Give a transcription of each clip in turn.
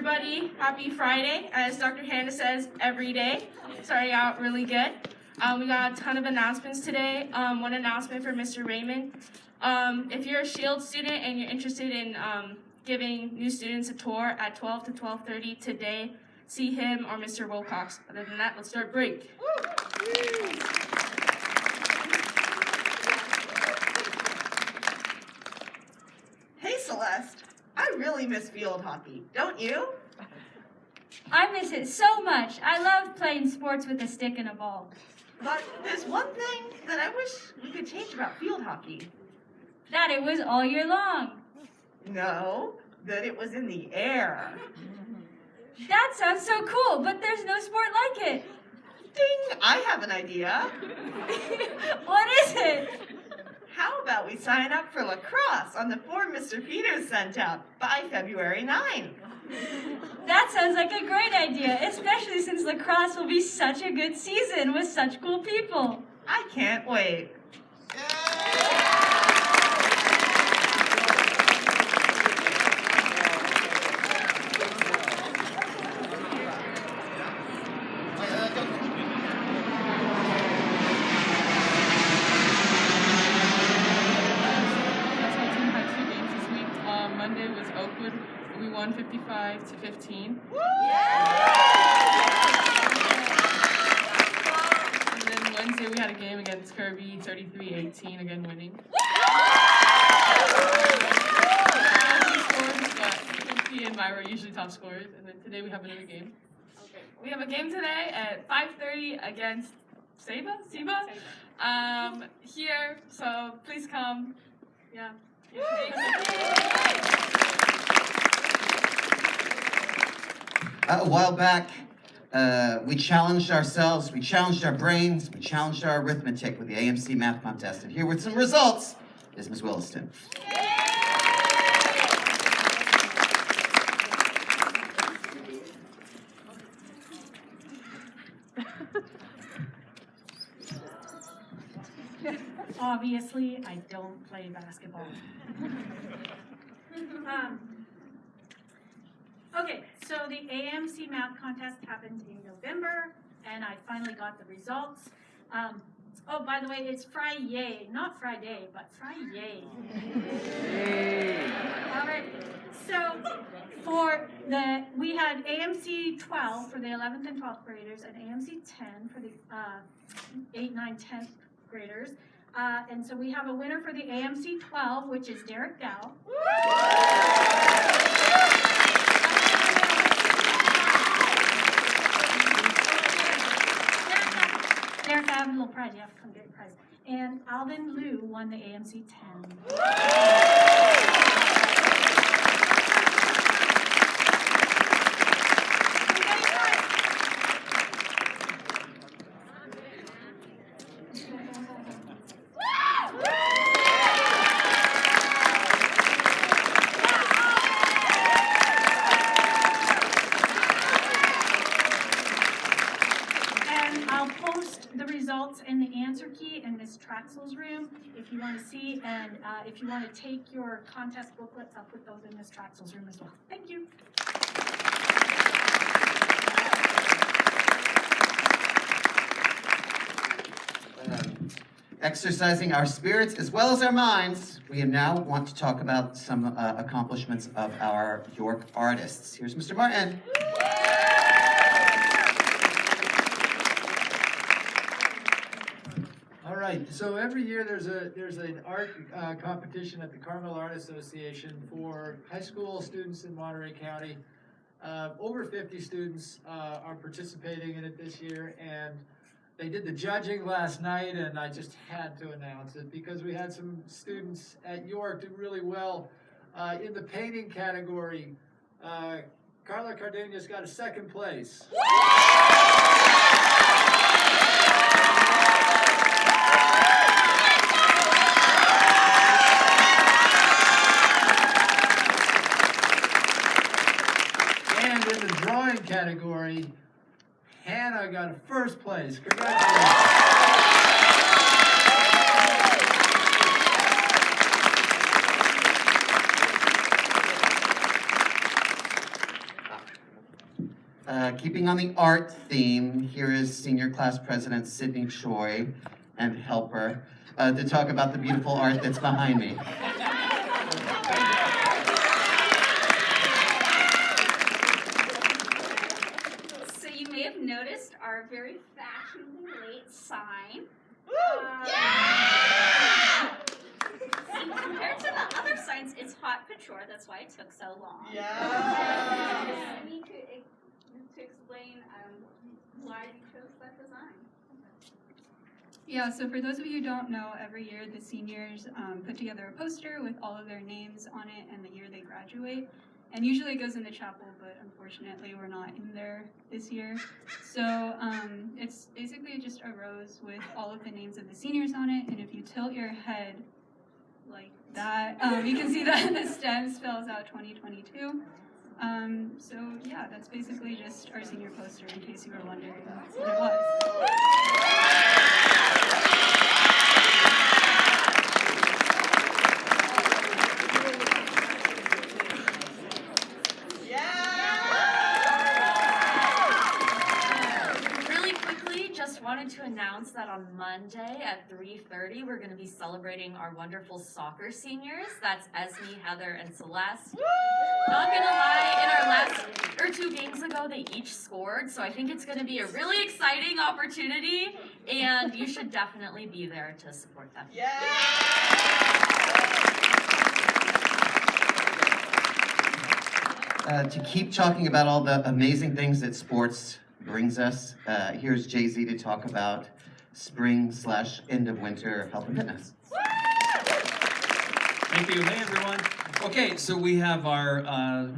everybody. Happy Friday. As Dr. Hannah says, every day. Starting out really good. We got a ton of announcements today. One announcement for Mr. Raymond. If you're a SHIELD student and you're interested in giving new students a tour at 12 to 12:30 today, see him or Mr. Wilcox. Other than that, let's start break. Hey Celeste, I really miss field hockey, don't you? I miss it so much. I love playing sports with a stick and a ball. But there's one thing that I wish we could change about field hockey. That it was all year long. No, that it was in the air. That sounds so cool, but there's no sport like it. Ding, I have an idea. What is it? How about we sign up for lacrosse on the form Mr. Peters sent out by February 9th? That sounds like a great idea, especially since lacrosse will be such a good season with such cool people. I can't wait. Monday was Oakwood. We won 55-15. And then Wednesday we had a game against Kirby, 33-18, again winning. He and Myra are usually top scorers, and then today we have another game. Okay. We have a game today at 5:30 against Seba? Here, so please come. Yeah. A while back, we challenged ourselves, we challenged our brains, we challenged our arithmetic with the AMC Math Contest. And here with some results is Ms. Williston. Obviously, I don't play basketball. Okay, so the AMC Math Contest happened in November, and I finally got the results. Oh, by the way, it's Friday, not Friday, but Friday. All right, so we had AMC 12 for the 11th and 12th graders, and AMC 10 for the 8th, 9th, 10th graders. And so we have a winner for the AMC 12, which is Derek Dow. Derek, I have a little prize. You have to come get your prize. And Alvin Liu won the AMC 10. In the answer key in Ms. Traxel's room, if you want to see, and if you want to take your contest booklets, I'll put those in Ms. Traxel's room as well. Thank you. Exercising our spirits as well as our minds, we now want to talk about some accomplishments of our York artists. Here's Mr. Martin. Right. So every year there's an art competition at the Carmel Art Association for high school students in Monterey County. Over 50 students are participating in it this year, and they did the judging last night, and I just had to announce it because we had some students at York do really well in the painting category. Carla Cardenas got a second place. Category, Hannah got a first place. Congratulations. keeping on the art theme, here is Senior Class President Sydney Choi and helper to talk about the beautiful art that's behind me. So you may have noticed our very fashionably late sign. Compared to the other signs, it's hot couture. That's why it took so long. I need to explain why we chose that design. Yeah, so for those of you who don't know, every year the seniors put together a poster with all of their names on it and the year they graduate. And usually it goes in the chapel, but unfortunately we're not in there this year. So it's basically just a rose with all of the names of the seniors on it. And if you tilt your head like that, you can see that the stem spells out 2022. So yeah, that's basically just our senior poster in case you were wondering what it was. Wanted to announce that on Monday at 3:30 we're going to be celebrating our wonderful soccer seniors. That's Esme, Heather, and Celeste. Not gonna lie, in our last 2 games ago they each scored, so I think it's going to be a really exciting opportunity, and you should definitely be there to support them. To keep talking about all the amazing things that sports brings us, here's Jay-Z to talk about spring/end of winter health and fitness. Thank you. Hey, everyone. Okay, so we have our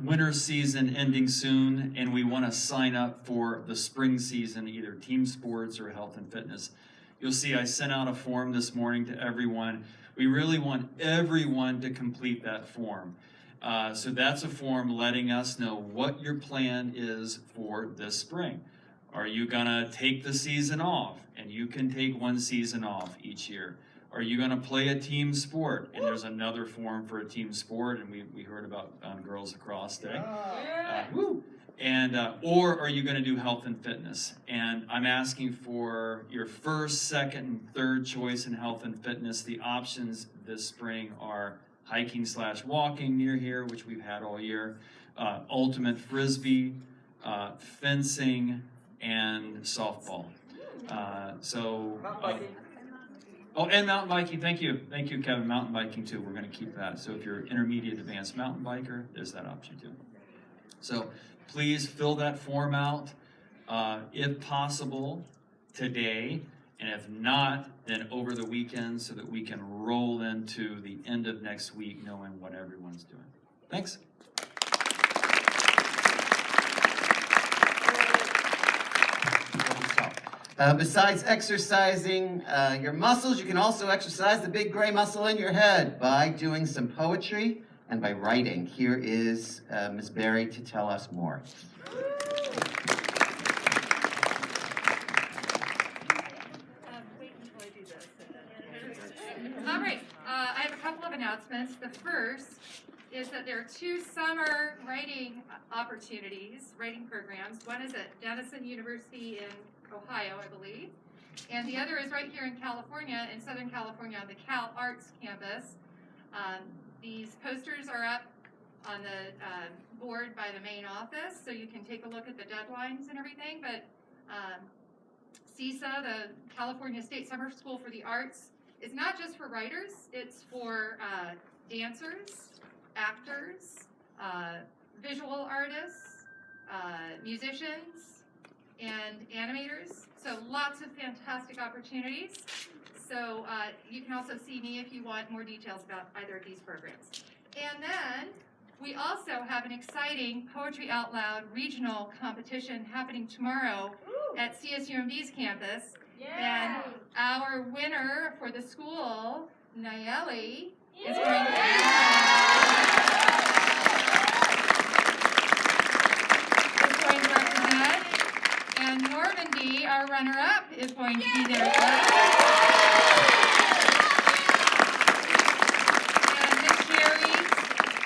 winter season ending soon, and we want to sign up for the spring season, either team sports or health and fitness. You'll see I sent out a form this morning to everyone. We really want everyone to complete that form. So that's a form letting us know what your plan is for this spring. Are you gonna take the season off? And you can take one season off each year. Are you gonna play a team sport? And there's another form for a team sport, and we heard about girls lacrosse today. And or are you gonna do health and fitness? And I'm asking for your first, second, and third choice in health and fitness. The options this spring are hiking/walking near here, which we've had all year, ultimate frisbee, fencing, and softball. And mountain biking. Thank you, Kevin. Mountain biking too. We're going to keep that. So if you're intermediate, advanced mountain biker, there's that option too. So please fill that form out, if possible, today. And if not, then over the weekend so that we can roll into the end of next week knowing what everyone's doing. Thanks. Besides exercising your muscles, you can also exercise the big gray muscle in your head by doing some poetry and by writing. Here is Ms. Berry to tell us more. All right, I have a couple of announcements. The first is that there are 2 summer writing opportunities, writing programs. One is at Denison University in Ohio, I believe, and the other is right here in California, in Southern California, on the Cal Arts campus. These posters are up on the board by the main office, so you can take a look at the deadlines and everything, but CSA, the California State Summer School for the Arts, is not just for writers, it's for dancers, actors, visual artists, musicians, and animators. So lots of fantastic opportunities. So you can also see me if you want more details about either of these programs. And then we also have an exciting Poetry Out Loud regional competition happening tomorrow at CSUMB's campus. And our winner for the school, Nayeli, is going to represent. And Normandy, our runner-up, is going to be there. And Miss Sherry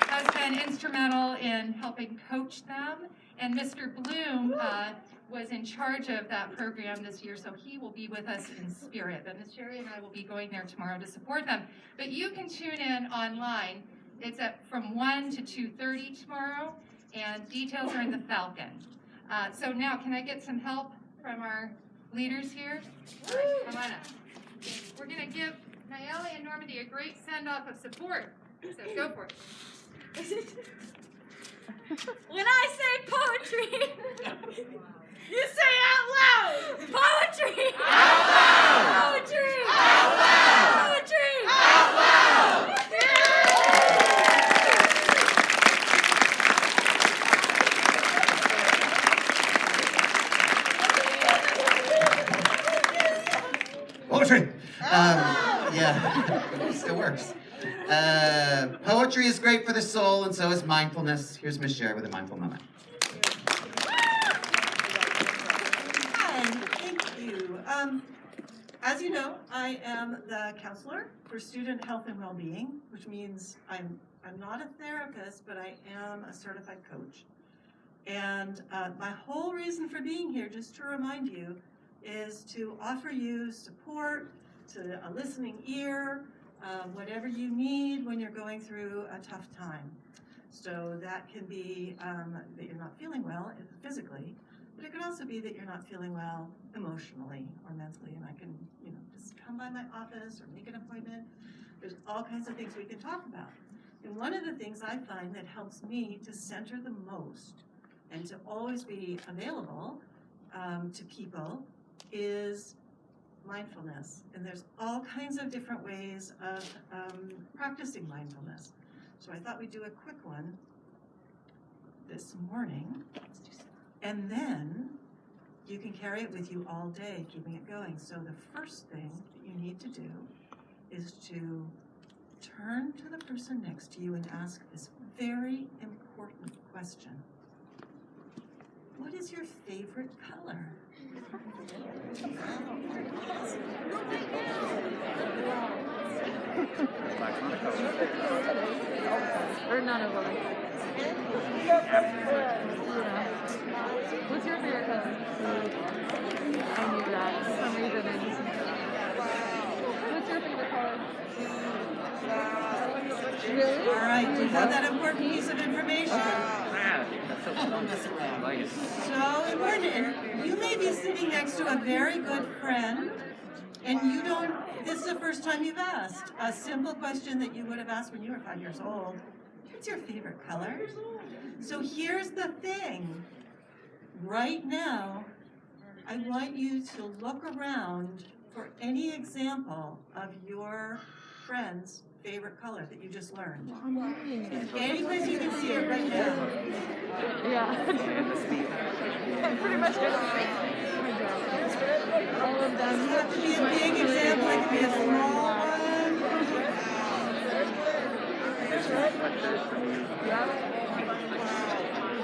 has been instrumental in helping helping coach them. And Mr. Bloom was in charge of that program this year, so he will be with us in spirit. But Ms. Sherry and I will be going there tomorrow to support them. But you can tune in online. It's from 1 to 2:30 tomorrow, and details are in the Falcon. So now, can I get some help from our leaders here? All right, come on up. We're going to give Nayeli and Normandy a great send-off of support. So go for it. When I say poetry, you say out loud. Poetry. Out loud. Poetry. Out loud. Poetry. Out loud. Poetry. Yeah, it still works. Poetry is great for the soul, and so is mindfulness. Here's Miss Sherry with a mindful moment. Hi, thank you. As you know, I am the counselor for student health and well-being, which means I'm not a therapist, but I am a certified coach. And my whole reason for being here, just to remind you, is to offer you support, to a listening ear, whatever you need when you're going through a tough time. So that can be that you're not feeling well physically, but it could also be that you're not feeling well emotionally or mentally, and I can, just come by my office or make an appointment. There's all kinds of things we can talk about. And one of the things I find that helps me to center the most and to always be available to people is mindfulness. And there's all kinds of different ways of practicing mindfulness. So I thought we'd do a quick one this morning. And then you can carry it with you all day, keeping it going. So the first thing that you need to do is to turn to the person next to you and ask this very important question. What is your favorite color? Or none of them. What's your favorite color? I knew that for some reason. What's your favorite color? Really? All right, do you have that important piece of information? So important. And you may be sitting next to a very good friend, and this is the first time you've asked a simple question that you would have asked when you were 5 years old. What's your favorite color? So here's the thing. Right now, I want you to look around for any example of your friend's favorite color that you just learned. Any place you can see it right now. Yeah. Pretty much all of them. Doesn't have to be a big example, it can be a small one.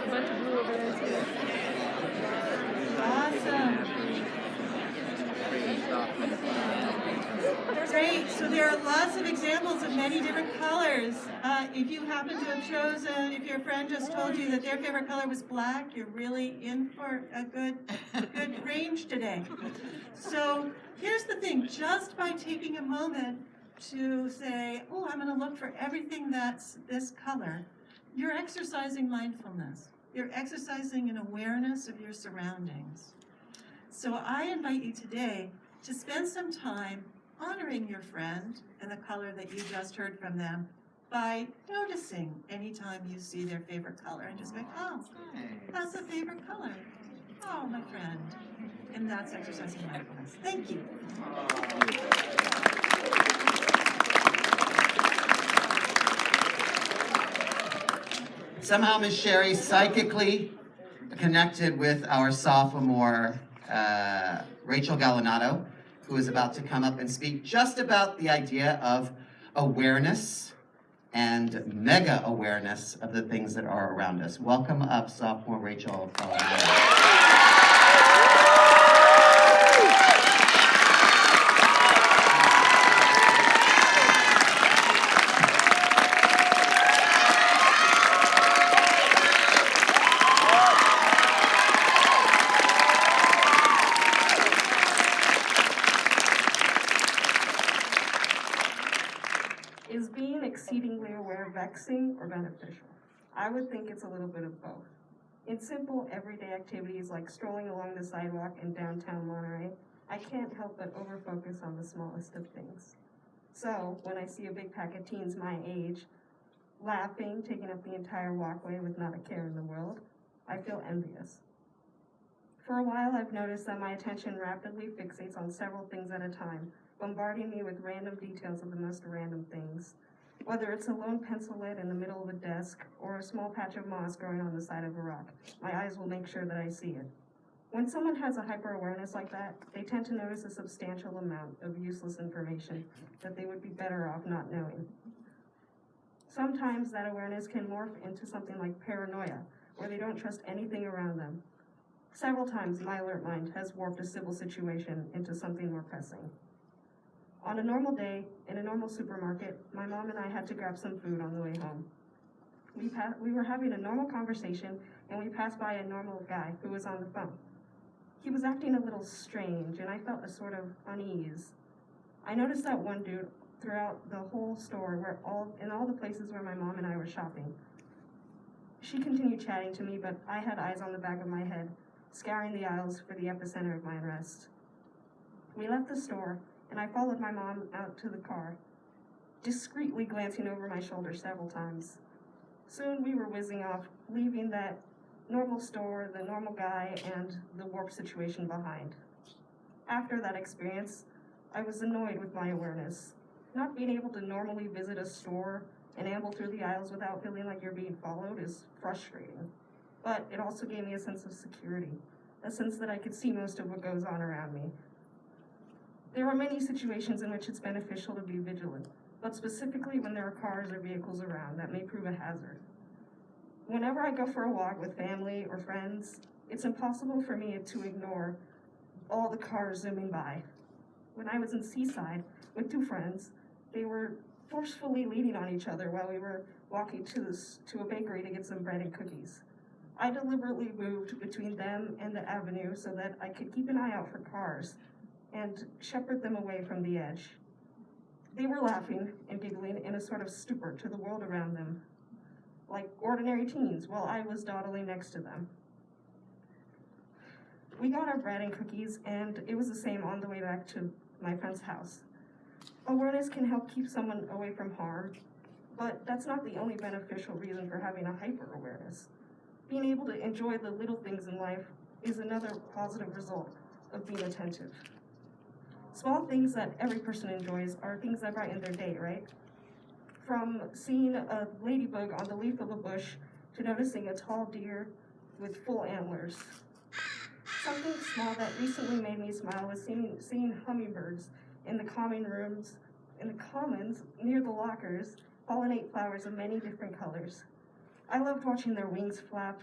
A bunch of blue over there too. Awesome. Great, so there are lots of examples of many different colors. If you happen to have chosen, if your friend just told you that their favorite color was black, you're really in for a good range today. So here's the thing, just by taking a moment to say, oh, I'm gonna look for everything that's this color, you're exercising mindfulness. You're exercising an awareness of your surroundings. So I invite you today to spend some time honoring your friend and the color that you just heard from them by noticing anytime you see their favorite color and just going, oh, that's a favorite color. Oh, my friend. And that's exercising mindfulness. Thank you. Somehow Miss Sherry psychically connected with our sophomore, Rachel Galinato, who is about to come up and speak just about the idea of awareness and mega awareness of the things that are around us. Welcome up, sophomore Rachel Galinato. Is being exceedingly aware vexing or beneficial? I would think it's a little bit of both. In simple, everyday activities like strolling along the sidewalk in downtown Monterey, I can't help but overfocus on the smallest of things. So, when I see a big pack of teens my age, laughing, taking up the entire walkway with not a care in the world, I feel envious. For a while, I've noticed that my attention rapidly fixates on several things at a time, bombarding me with random details of the most random things. Whether it's a lone pencil lid in the middle of a desk or a small patch of moss growing on the side of a rock, my eyes will make sure that I see it. When someone has a hyper-awareness like that, they tend to notice a substantial amount of useless information that they would be better off not knowing. Sometimes that awareness can morph into something like paranoia, where they don't trust anything around them. Several times my alert mind has warped a civil situation into something more pressing. On a normal day, in a normal supermarket, my mom and I had to grab some food on the way home. We were having a normal conversation, and we passed by a normal guy who was on the phone. He was acting a little strange, and I felt a sort of unease. I noticed that one dude throughout the whole store, in all the places where my mom and I were shopping. She continued chatting to me, but I had eyes on the back of my head, scouring the aisles for the epicenter of my unrest. We left the store, and I followed my mom out to the car, discreetly glancing over my shoulder several times. Soon we were whizzing off, leaving that normal store, the normal guy, and the warped situation behind. After that experience, I was annoyed with my awareness. Not being able to normally visit a store and amble through the aisles without feeling like you're being followed is frustrating. But it also gave me a sense of security, a sense that I could see most of what goes on around me. There are many situations in which it's beneficial to be vigilant, but specifically when there are cars or vehicles around that may prove a hazard. Whenever I go for a walk with family or friends, it's impossible for me to ignore all the cars zooming by. When I was in Seaside with two friends, they were forcefully leaning on each other while we were walking to a bakery to get some bread and cookies. I deliberately moved between them and the avenue so that I could keep an eye out for cars and shepherd them away from the edge. They were laughing and giggling in a sort of stupor to the world around them, like ordinary teens, while I was dawdling next to them. We got our bread and cookies, and it was the same on the way back to my friend's house. Awareness can help keep someone away from harm, but that's not the only beneficial reason for having a hyper-awareness. Being able to enjoy the little things in life is another positive result of being attentive. Small things that every person enjoys are things that brighten their day, right? From seeing a ladybug on the leaf of a bush to noticing a tall deer with full antlers. Something small that recently made me smile was seeing hummingbirds in the common rooms, in the commons near the lockers, pollinate flowers of many different colors. I loved watching their wings flap,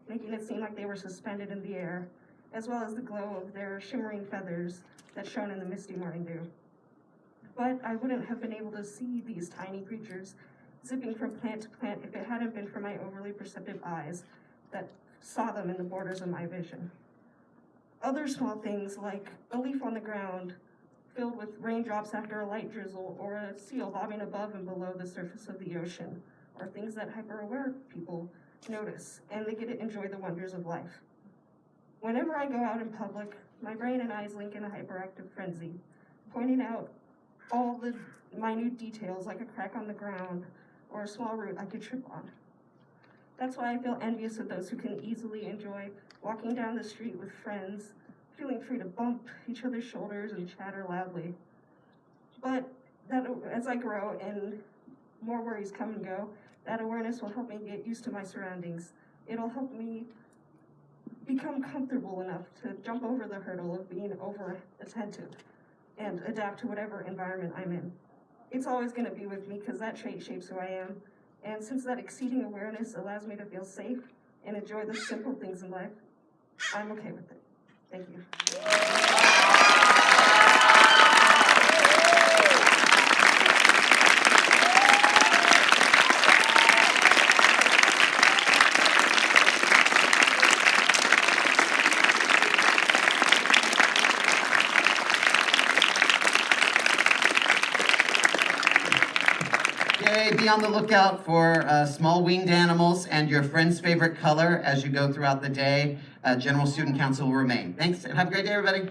making it seem like they were suspended in the air, as well as the glow of their shimmering feathers that shone in the misty morning dew. But I wouldn't have been able to see these tiny creatures zipping from plant to plant if it hadn't been for my overly perceptive eyes that saw them in the borders of my vision. Other small things like a leaf on the ground filled with raindrops after a light drizzle, or a seal bobbing above and below the surface of the ocean, are things that hyper-aware people notice, and they get to enjoy the wonders of life. Whenever I go out in public, my brain and eyes link in a hyperactive frenzy, pointing out all the minute details like a crack on the ground or a small root I could trip on. That's why I feel envious of those who can easily enjoy walking down the street with friends, feeling free to bump each other's shoulders and chatter loudly. But that as I grow and more worries come and go, that awareness will help me get used to my surroundings. It'll help me become comfortable enough to jump over the hurdle of being over attentive and adapt to whatever environment I'm in. It's always going to be with me because that trait shapes who I am. And since that exceeding awareness allows me to feel safe and enjoy the simple things in life, I'm okay with it. Thank you. Okay, be on the lookout for small winged animals and your friend's favorite color as you go throughout the day. General Student Council will remain. Thanks, and have a great day, everybody.